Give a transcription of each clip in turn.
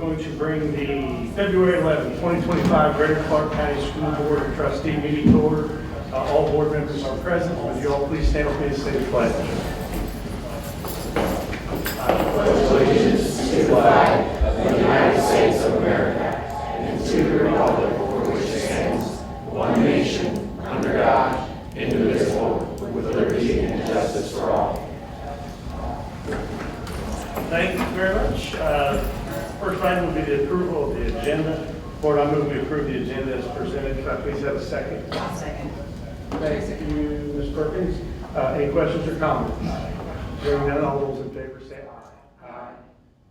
going to bring the February 11, 2025 Greater Clark County School Board of Trustee meeting to order. All board members are present. Would you all please stand with me and say the pledge? I pledge allegiance to the flag of the United States of America and to the republic for which it stands, one nation, under God, indivisible, with liberty and justice for all. Thank you very much. First item will be the approval of the agenda. Board, I move we approve the agenda as presented. Could I please have a second? I'll second. Thank you, Ms. Perkins. Any questions or comments? Hearing none, all those in favor say aye. Aye.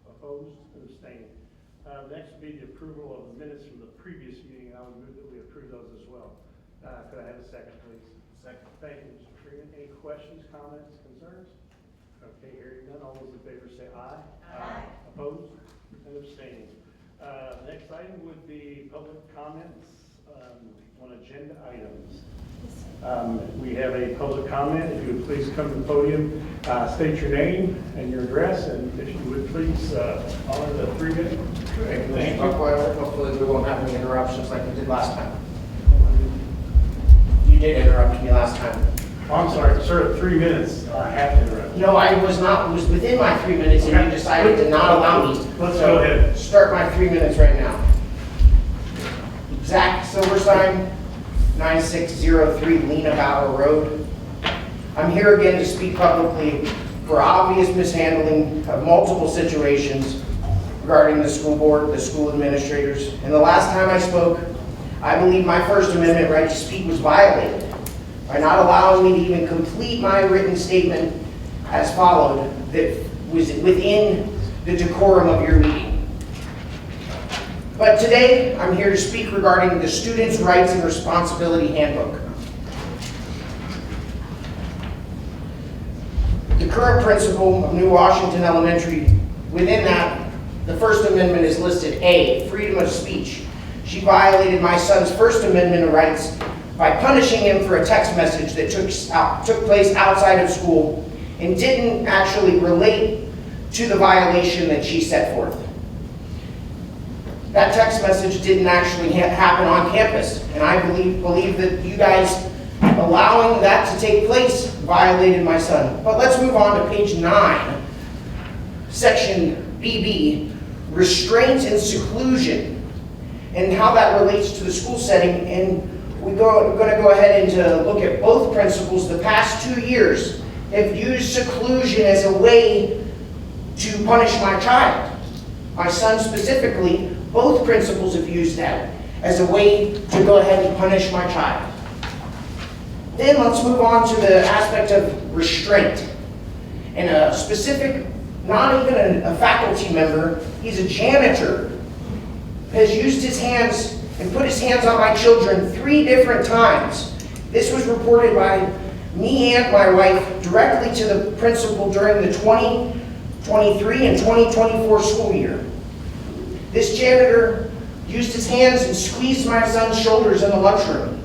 Opposed and abstaining. Next will be the approval of the minutes from the previous meeting. I would move that we approve those as well. Could I have a second, please? Second. Thank you, Mr. Freeman. Any questions, comments, concerns? Okay, hearing none, all those in favor say aye. Aye. Opposed and abstaining. Next item would be public comments on agenda items. We have a public comment. If you would please come to the podium, state your name and your address, and if you would please honor the 3-minute. Thank you. Hopefully we won't have any interruptions like we did last time. You did interrupt me last time. Oh, I'm sorry, sir, 3 minutes. I have to interrupt. No, I was not. It was within my 3 minutes, and you decided to not allow me. Let's go ahead. Start my 3 minutes right now. Zach Silverstein, 9603 Lena Bauer Road. I'm here again to speak publicly for obvious mishandling of multiple situations regarding the school board, the school administrators. And the last time I spoke, I believe my First Amendment right to speak was violated by not allowing me to even complete my written statement as followed that was within the decorum of your meeting. But today, I'm here to speak regarding the Students' Rights and Responsibility Handbook. The current principal of New Washington Elementary, within that, the First Amendment is listed A, freedom of speech. She violated my son's First Amendment rights by punishing him for a text message that took place outside of school and didn't actually relate to the violation that she set forth. That text message didn't actually happen on campus, and I believe that you guys allowing that to take place violated my son. But let's move on to page 9, section BB, restraint and seclusion, and how that relates to the school setting. And we're going to go ahead and look at both principals. The past 2 years have used seclusion as a way to punish my child. My son specifically, both principals have used that as a way to go ahead and punish my child. Then let's move on to the aspect of restraint. And a specific, not even a faculty member, he's a janitor, has used his hands and put his hands on my children 3 different times. This was reported by me and my wife directly to the principal during the 2023 and 2024 school year. This janitor used his hands and squeezed my son's shoulders in the lunchroom.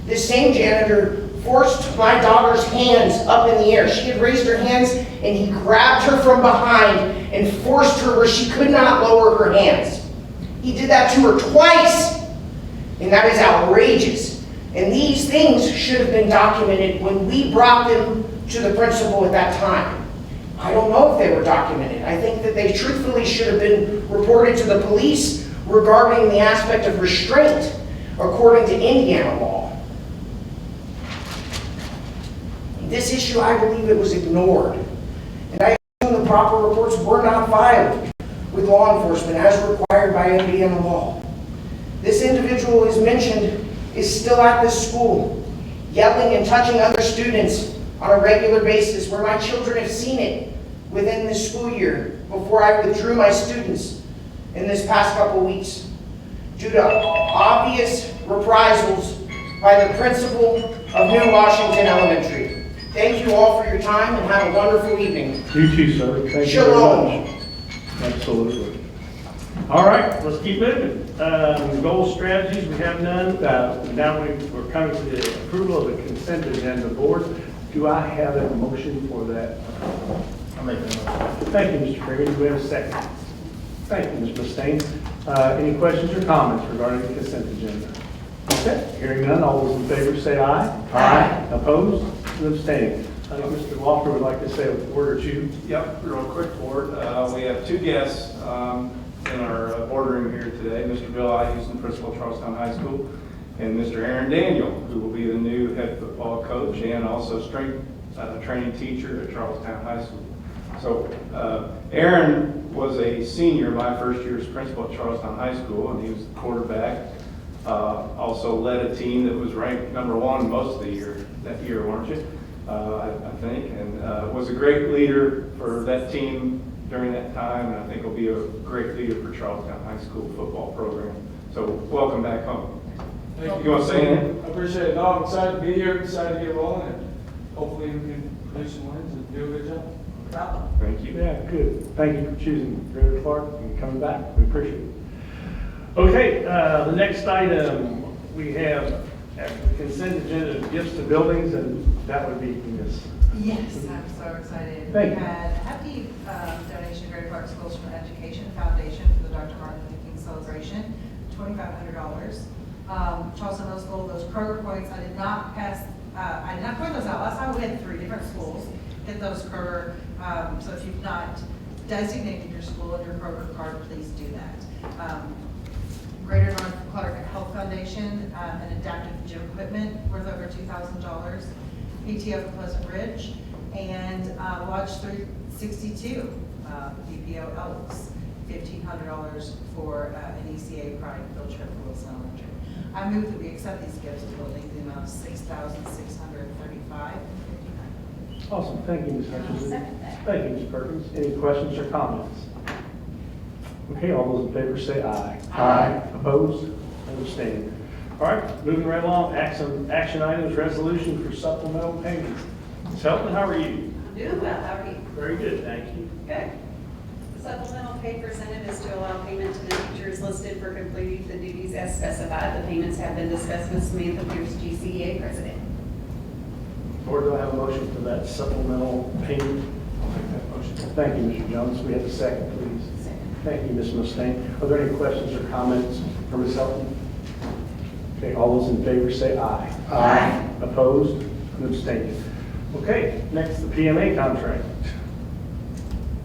This same janitor forced my daughter's hands up in the air. She had raised her hands and he grabbed her from behind and forced her where she could not lower her hands. He did that to her twice, and that is outrageous. And these things should have been documented when we brought them to the principal at that time. I don't know if they were documented. I think that they truthfully should have been reported to the police regarding the aspect of restraint according to Indiana law. This issue, I believe it was ignored. And I assume the proper reports were not filed with law enforcement as required by Indiana law. This individual, as mentioned, is still at this school, yelling and touching other students on a regular basis, where my children have seen it within this school year before I withdrew my students in this past couple weeks due to obvious reprisals by the principal of New Washington Elementary. Thank you all for your time and have a wonderful evening. You too, sir. Thank Shalom. you very much. Absolutely. All right, let's keep moving. Goal strategies, we have none. Now we're coming to the approval of the consent agenda board. Do I have a motion for that? I'll make that motion. Thank you, Mr. Freeman. Do we have a second? Thank you, Ms. Mustaine. Any questions or comments regarding the consent agenda? Okay, hearing none, all those in favor say aye. Aye. Opposed and abstaining. I think Mr. Walker would like to say a word or two. Yep, real quick for it. We have two guests in our boardroom here today, Mr. Bill Houston, principal at Charlestown High School, and Mr. Aaron Daniel, who will be the new head football coach and also strength training teacher at Charlestown High School. So Aaron was a senior my first year as principal at Charlestown High School, and he was the quarterback. Also led a team that was ranked #1 most of the year, that year, weren't you? I think, and was a great leader for that team during that time, and I think will be a great leader for Charlestown High School football program. So welcome back home. You want to say anything? I appreciate it. No, I'm excited to be here, excited to get rolling, and hopefully we can produce some wins and do a good job. Thank you. Yeah, good. Thank you for choosing Greta Clark and coming back. We appreciate it. Okay, the next item we have after the consent agenda, gifts to buildings, and that would be Ms. Yes, I'm so excited. Thank you. We had a hefty donation to Greater Park Schools from Education Foundation for the Dr. Martin Luther King celebration, $2,500. Charleston Middle School, those Kroger points, I did not point those out. Last time we had 3 different schools get those Kroger. So if you've not designated your school in your Kroger card, please do that. Greater North Clark Health Foundation, an adaptive gym equipment worth over $2,000. PTO for Pleasant Ridge, and Lodge 362, BPO Elks, $1,500 for an ECA Pride field trip for Wilson Elementary. I move that we accept these gifts to buildings in the amount of $6,635.59. Awesome. Thank you, Ms. Hutchinson. second that. Thank you, Ms. Perkins. Any questions or comments? Okay, all those in favor say aye. Aye. Opposed and abstaining. All right, moving right along, action items, resolution for supplemental payments. Ms. Helton, how are you? I'm doing well, how are you? Very good, thank you. Good. The supplemental pay presented is to allow payment to the teachers listed for completing the duties as specified. The payments have been discussed with Samantha Pierce, GCEA president. Board, do I have a motion for that supplemental payment? I'll make that motion. Thank you, Mr. Jones. We have a second, please. Thank you, Ms. Mustaine. Are there any questions or comments for Ms. Helton? Okay, all those in favor say aye. Aye. Opposed and abstaining. Okay, next, the PMA contract.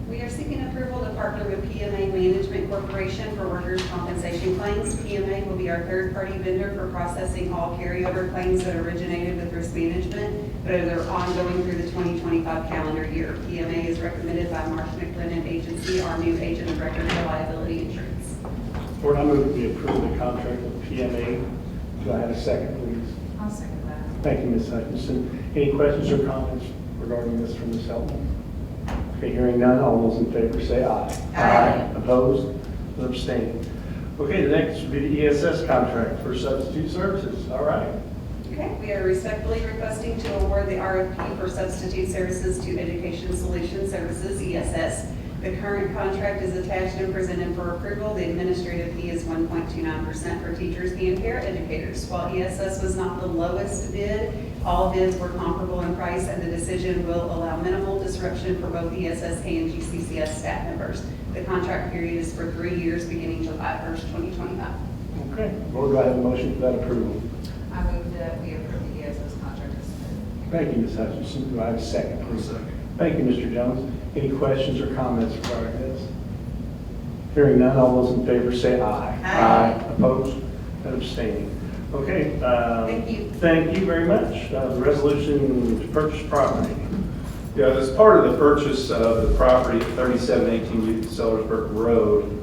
We are seeking approval to partner with PMA Management Corporation for workers' compensation claims. PMA will be our third-party vendor for processing all carryover claims that originated with risk management, but are ongoing through the 2025 calendar year. PMA is recommended by Marsh McLennan Agency, our new agent of record for liability insurance. Board, I move that we approve the contract with PMA. Do I have a second, please? I'll second that. Thank you, Ms. Hutchinson. Any questions or comments regarding this from Ms. Helton? Okay, hearing none, all those in favor say aye. Aye. Opposed and abstaining. Okay, the next would be the ESS contract for substitute services. All right. Okay, we are respectfully requesting to award the RFP for substitute services to Education Solutions Services, ESS. The current contract is attached and presented for approval. The administrative fee is 1.29% for teachers and paraeducators. While ESS was not the lowest bid, all bids were comparable in price, and the decision will allow minimal disruption for both ESS and GCCS staff members. The contract period is for 3 years, beginning July 1st, 2025. Okay, Board, do I have a motion for that approval? I move that we approve the ESS contract as submitted. Thank you, Ms. Hutchinson. Do I have a second, please? Second. Thank you, Mr. Jones. Any questions or comments regarding this? Hearing none, all those in favor say aye. Aye. Opposed and abstaining. Okay. Thank you. Thank you very much. The resolution to purchase property. Yeah, as part of the purchase of the property at 3718 Sellersburg Road,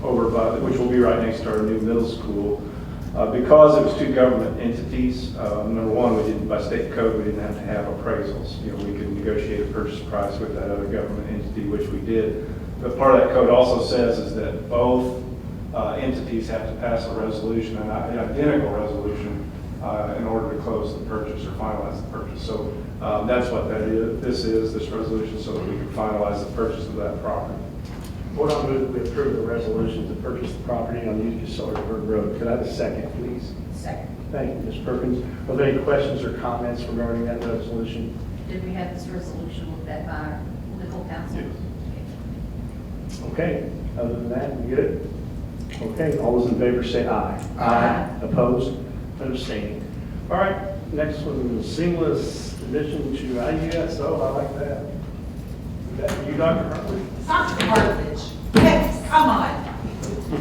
over by, which will be right next to our new middle school, because it was 2 government entities, number one, we didn't, by state code, we didn't have to have appraisals. You know, we could negotiate a purchase price with that other government entity, which we did. But part of that code also says is that both entities have to pass a resolution, an identical resolution, in order to close the purchase or finalize the purchase. So that's what that is. This resolution, so that we can finalize the purchase of that property. Board, I move that we approve the resolution to purchase the property on Utica Sellersburg Road. Could I have a second, please? Second. Thank you, Ms. Perkins. Are there any questions or comments regarding that resolution? Did we have this resolution looked at by our legal counsel? Yes. Okay. Other than that, we good? Okay, all those in favor say aye. Aye. Opposed and abstaining. All right, next one is seamless admission to IUSO. I like that. Is that for you, Dr. Hartley? Dr. Hartledge, yes, come on.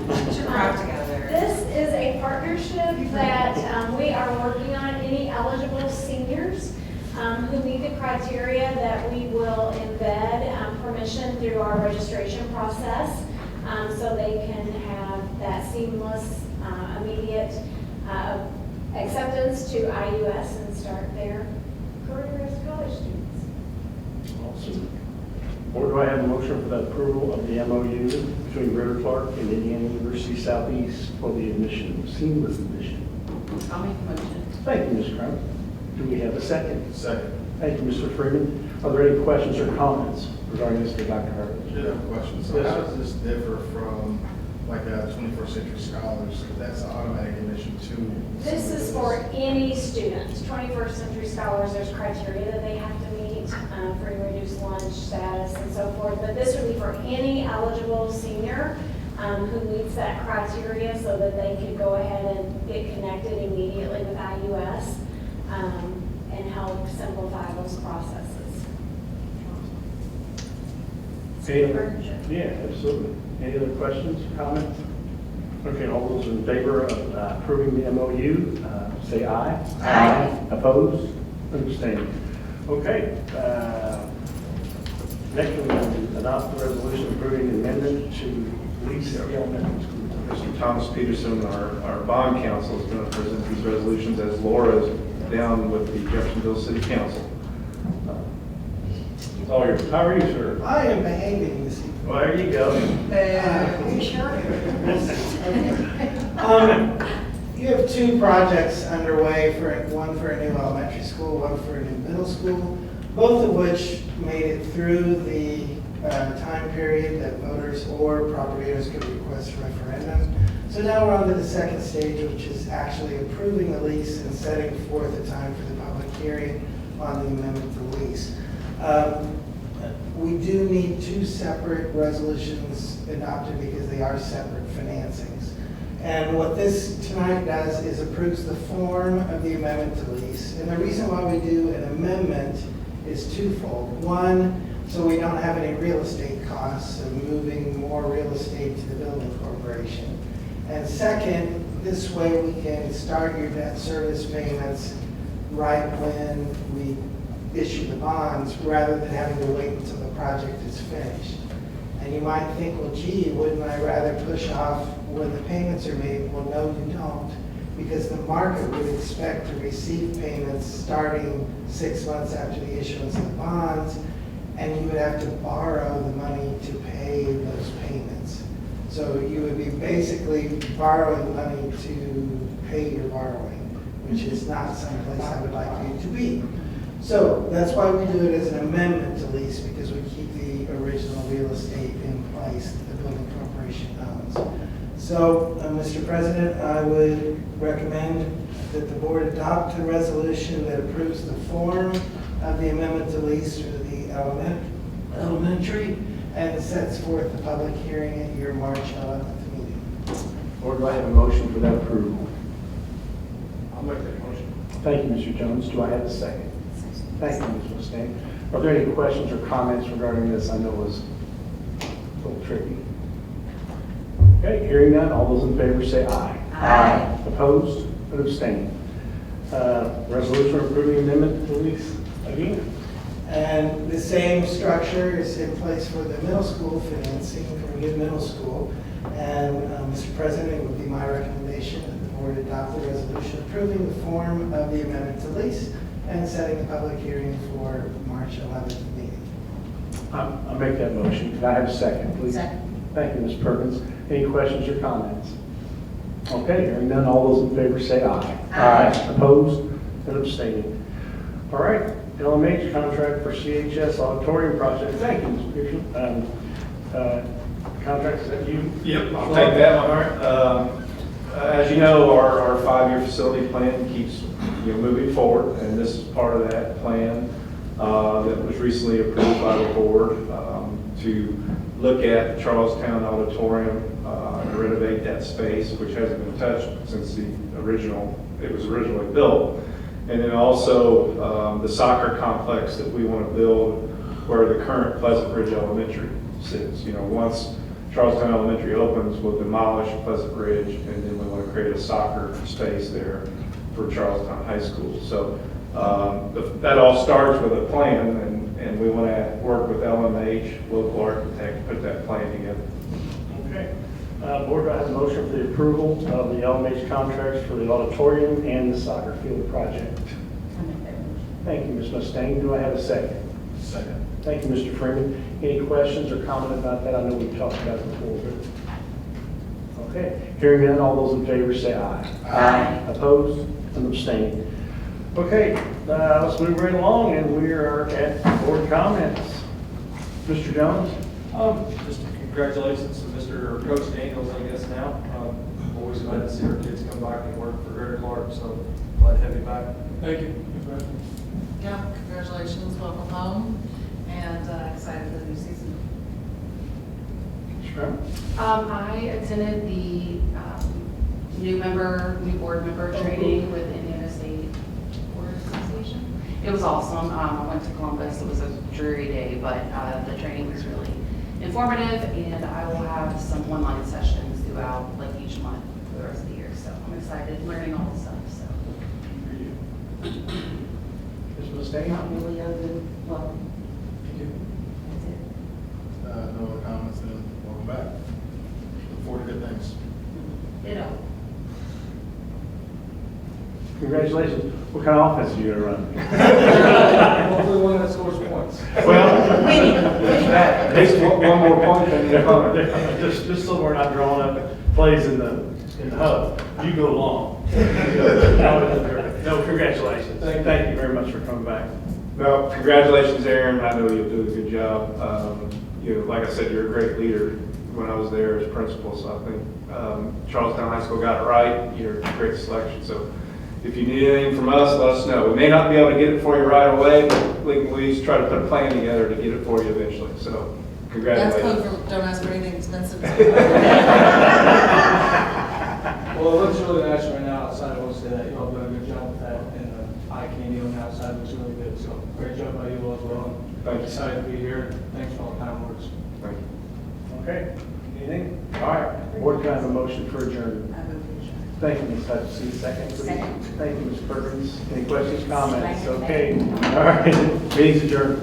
Get your crowd together. This is a partnership that we are working on. Any eligible seniors who meet the criteria that we will embed permission through our registration process so they can have that seamless, immediate acceptance to IUS and start their career as college students. Awesome. Board, do I have a motion for the approval of the MOU between Ritter Clark and Indiana University Southeast for the admission, seamless admission? I'll make the motion. Thank you, Ms. Crum. Do we have a second? Second. Thank you, Mr. Freeman. Are there any questions or comments regarding this to Dr. I Hartledge? did have a question. So Yes, how sir. does this differ from like 21st century scholars? Because that's an automatic admission too. This is for any students. 21st century scholars, there's criteria that they have to meet, free reduced lunch status and so forth. But this would be for any eligible senior who meets that criteria so that they could go ahead and get connected immediately with IUS and help simplify those processes. Any other- Partnership. Yeah, absolutely. Any other questions, comments? Okay, all those in favor of approving the MOU, say aye. Aye. Opposed? Abstaining. Okay. Next one, adopt the resolution approving the amendment to lease the elementary school. Mr. Thomas Peterson, our bond counsel, is going to present these resolutions as Laura is down with the Jeffersonville City Council. It's all yours. How are you, sir? I am behaving this evening. Well, there you go. You have two projects underway, one for a new elementary school, one for a new middle school, both of which made it through the time period that voters or property owners could request a referendum. So now we're on to the second stage, which is actually approving the lease and setting forth a time for the public hearing on the amendment to the lease. We do need two separate resolutions adopted because they are separate financings. And what this tonight does is approves the form of the amendment to lease. And the reason why we do an amendment is twofold. One, so we don't have any real estate costs of moving more real estate to the building corporation. And second, this way we can start your debt service payments right when we issue the bonds, rather than having to wait until the project is finished. And you might think, well, gee, wouldn't I rather push off when the payments are made? Well, no, you don't, because the market would expect to receive payments starting 6 months after the issuance of the bonds, and you would have to borrow the money to pay those payments. So you would be basically borrowing money to pay your borrowing, which is not someplace I would like you to be. So that's why we do it as an amendment to lease, because we keep the original real estate in place that the building corporation owns. So, Mr. President, I would recommend that the board adopt a resolution that approves the form of the amendment to lease for the elementary and sets forth the public hearing at your March 11th meeting. Or do I have a motion for that approval? I'll make that motion. Thank you, Mr. Jones. Do I have a second? Thank you, Ms. Mustaine. Are there any questions or comments regarding this? I know it was a little tricky. Okay, hearing none, all those in favor say aye. Aye. Opposed and abstaining. Resolution approving amendment to lease again. And the same structure is in place for the middle school financing for new middle school. And Mr. President, it would be my recommendation that the board adopt the resolution approving the form of the amendment to lease and setting a public hearing for March 11th meeting. I'll make that motion. Can I have a second, please? Second. Thank you, Ms. Perkins. Any questions or comments? Okay, hearing none, all those in favor say aye. Aye. Opposed and abstaining. All right, LMH contract for CHS auditorium project. Thank you, Mr. Pearson. Contract, is that you? Yep, I'll take that one. As you know, our 5-year facility plan keeps moving forward, and this is part of that plan. that was recently approved by the board to look at Charlestown Auditorium and renovate that space, which hasn't been touched since it was originally built. And then also the soccer complex that we want to build where the current Pleasant Ridge Elementary sits. Once Charlestown Elementary opens, we'll demolish Pleasant Ridge, and then we want to create a soccer space there for Charlestown High School. So that all starts with a plan, and we want to work with LMH, local architect, to put that plan together. Okay. Board, do I have a motion for the approval of the LMH contracts for the auditorium and the soccer field project? Thank you, Ms. Mustaine. Do I have a second? Second. Thank you, Mr. Freeman. Any questions or comment about that? I know we've talked about it before, but. Okay. Hearing none, all those in favor say aye. Aye. Opposed and abstaining. Okay, let's move right along, and we are at board comments. Mr. Jones? Just congratulations to Mr. Coach Daniels, I guess now. Always glad to see our kids come back and work for Greg Clark, so glad to have you back. Thank you. Yeah, congratulations, welcome home, and excited for the new season. Sure. I attended the new board member training with the Indiana State Board Association. It was awesome. I went to Columbus. It was a dreary day, but the training was really informative, and I will have some online sessions throughout each month for the rest of the year. So I'm excited learning all the stuff. So Ms. Mustaine? really good. Well, Thank you. that's it. No other comments, then welcome back. Look forward to good things. Ditto. Congratulations. What kind of offense are you going to run? Hopefully one that scores points. Well, At least one more point than the opponent. just so we're not drawing up plays in the hub. You go long. No, congratulations. Thank you very much for coming back. Well, congratulations, Aaron. I know you'll do a good job. Like I said, you're a great leader when I was there as principal, so I think Charlestown High School got it right. You're a great selection. So if you need anything from us, let us know. We may not be able to get it for you right away, but we can at least try to put a plan together to get it for you eventually. So That's congratulations. code for don't ask for anything expensive. Well, it looks really nice right now outside. I will say that you all done a good job with that, and the eye candy on the outside looks really good. So great job by you all as well. Thank you. Excited to be here. Thanks for all the kind words. Thank you. Okay. Anything? All right. Board, can I have a motion for adjournment? I move to adjourn. Thank you, Ms. Hutchinson. Second, please. Second. Thank you, Ms. Perkins. Any questions, comments? Second. Okay. All right. Meeting's adjourned.